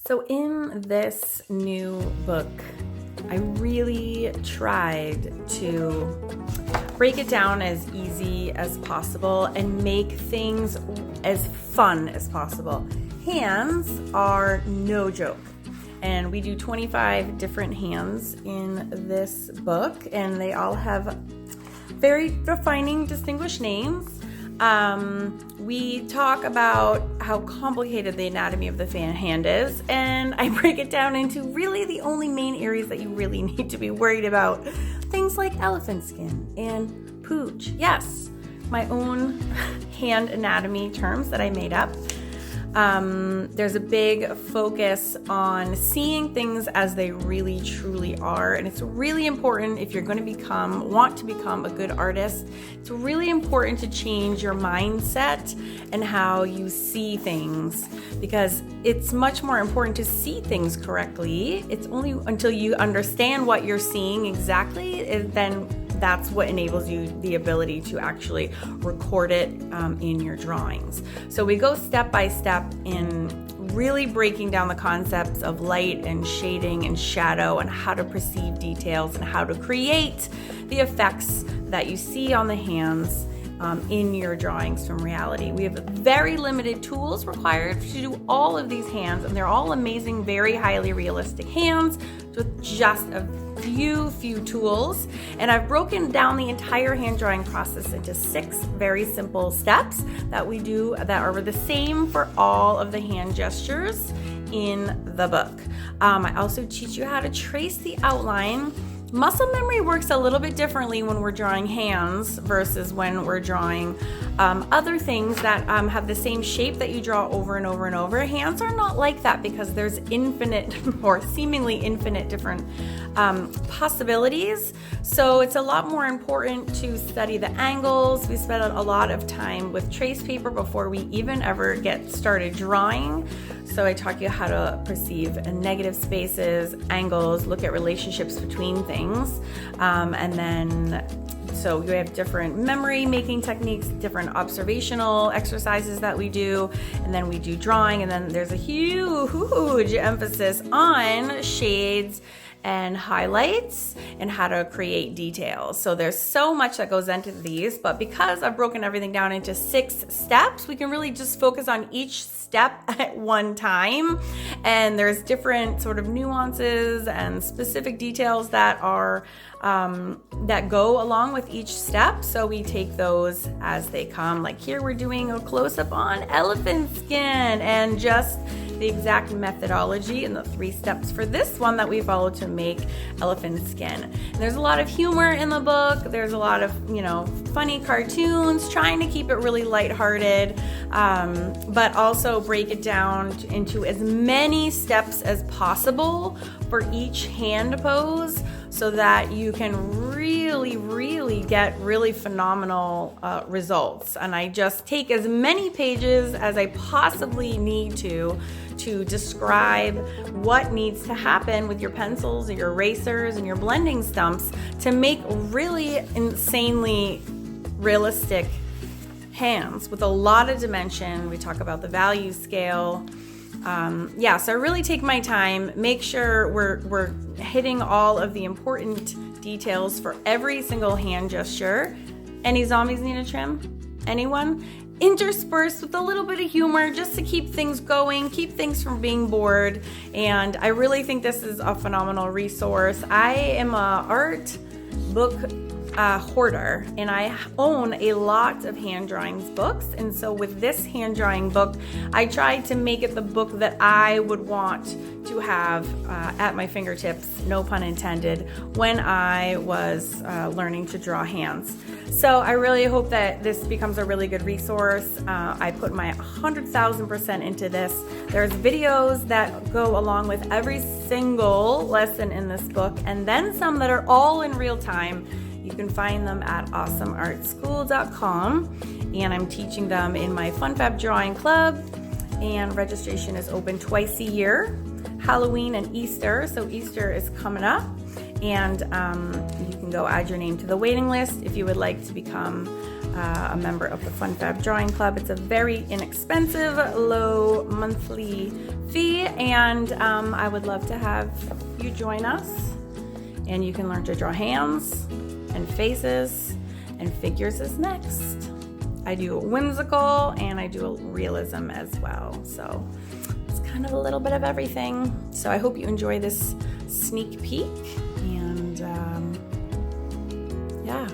So in this new book, I really tried to break it down as easy as possible and make things as fun as possible. Hands are no joke. And we do 25 different hands in this book, and they all have very defining, distinguished names. We talk about how complicated the anatomy of the hand is, and I break it down into really the only main areas that you really need to be worried about. Things like elephant skin and pooch. Yes, my own hand anatomy terms that I made up. There's a big focus on seeing things as they really truly are, and it's really important if you're going to want to become a good artist. It's really important to change your mindset and how you see things, because it's much more important to see things correctly. It's only until you understand what you're seeing exactly, then that's what enables you the ability to actually record it in your drawings. So we go step by step in really breaking down the concepts of light and shading and shadow and how to perceive details and how to create the effects that you see on the hands in your drawings from reality. We have very limited tools required to do all of these hands, and they're all amazing, very highly realistic hands with just a few tools. And I've broken down the entire hand drawing process into 6 very simple steps that we do that are the same for all of the hand gestures in the book. I also teach you how to trace the outline. Muscle memory works a little bit differently when we're drawing hands versus when we're drawing other things that have the same shape that you draw over and over and over. Hands are not like that because there's infinite or seemingly infinite different possibilities. So it's a lot more important to study the angles. We spend a lot of time with trace paper before we even ever get started drawing. So I taught you how to perceive negative spaces, angles, look at relationships between things, and then so we have different memory making techniques, different observational exercises that we do, and then we do drawing, and then there's a huge emphasis on shades and highlights and how to create details. So there's so much that goes into these, but because I've broken everything down into 6 steps, we can really just focus on each step at one time. And there's different sort of nuances and specific details that are that go along with each step. So we take those as they come. Like here we're doing a close-up on elephant skin and just the exact methodology and the 3 steps for this one that we follow to make elephant skin. And there's a lot of humor in the book. There's a lot of, funny cartoons, trying to keep it really lighthearted, but also break it down into as many steps as possible for each hand pose so that you can really get really phenomenal results. And I just take as many pages as I possibly need to describe what needs to happen with your pencils and your erasers and your blending stumps to make really insanely realistic hands with a lot of dimension. We talk about the value scale. So I really take my time, make sure we're hitting all of the important details for every single hand gesture. Any zombies need a trim? Anyone? Interspersed with a little bit of humor just to keep things going, keep things from being bored. And I really think this is a phenomenal resource. I am a art book hoarder, and I own a lot of hand drawings books. And so with this hand drawing book, I tried to make it the book that I would want to have at my fingertips, no pun intended, when I was learning to draw hands. So I really hope that this becomes a really good resource. I put my 100,000% into this. There's videos that go along with every single lesson in this book, and then some that are all in real time. You can find them at awesomeartschool.com, and I'm teaching them in my FunFab Drawing Club, and registration is open twice a year, Halloween and Easter. So Easter is coming up, and you can go add your name to the waiting list if you would like to become a member of the Fun Fab Drawing Club. It's a very inexpensive, low monthly fee, and I would love to have you join us. And you can learn to draw hands and faces, and figures is next. I do whimsical and I do realism as well. So it's kind of a little bit of everything. So I hope you enjoy this sneak peek, and yeah,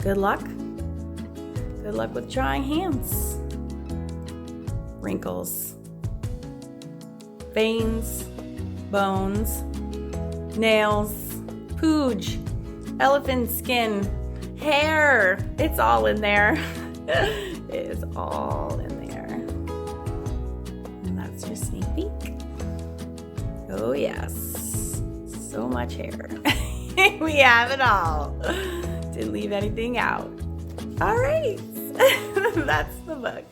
good luck. Good luck with drawing hands, wrinkles, veins, bones, nails, pooge, elephant skin, hair. It's all in there. It is all in there. And that's your sneak peek. Oh yes, so much hair. We have it all. Didn't leave anything out. All right, that's the book.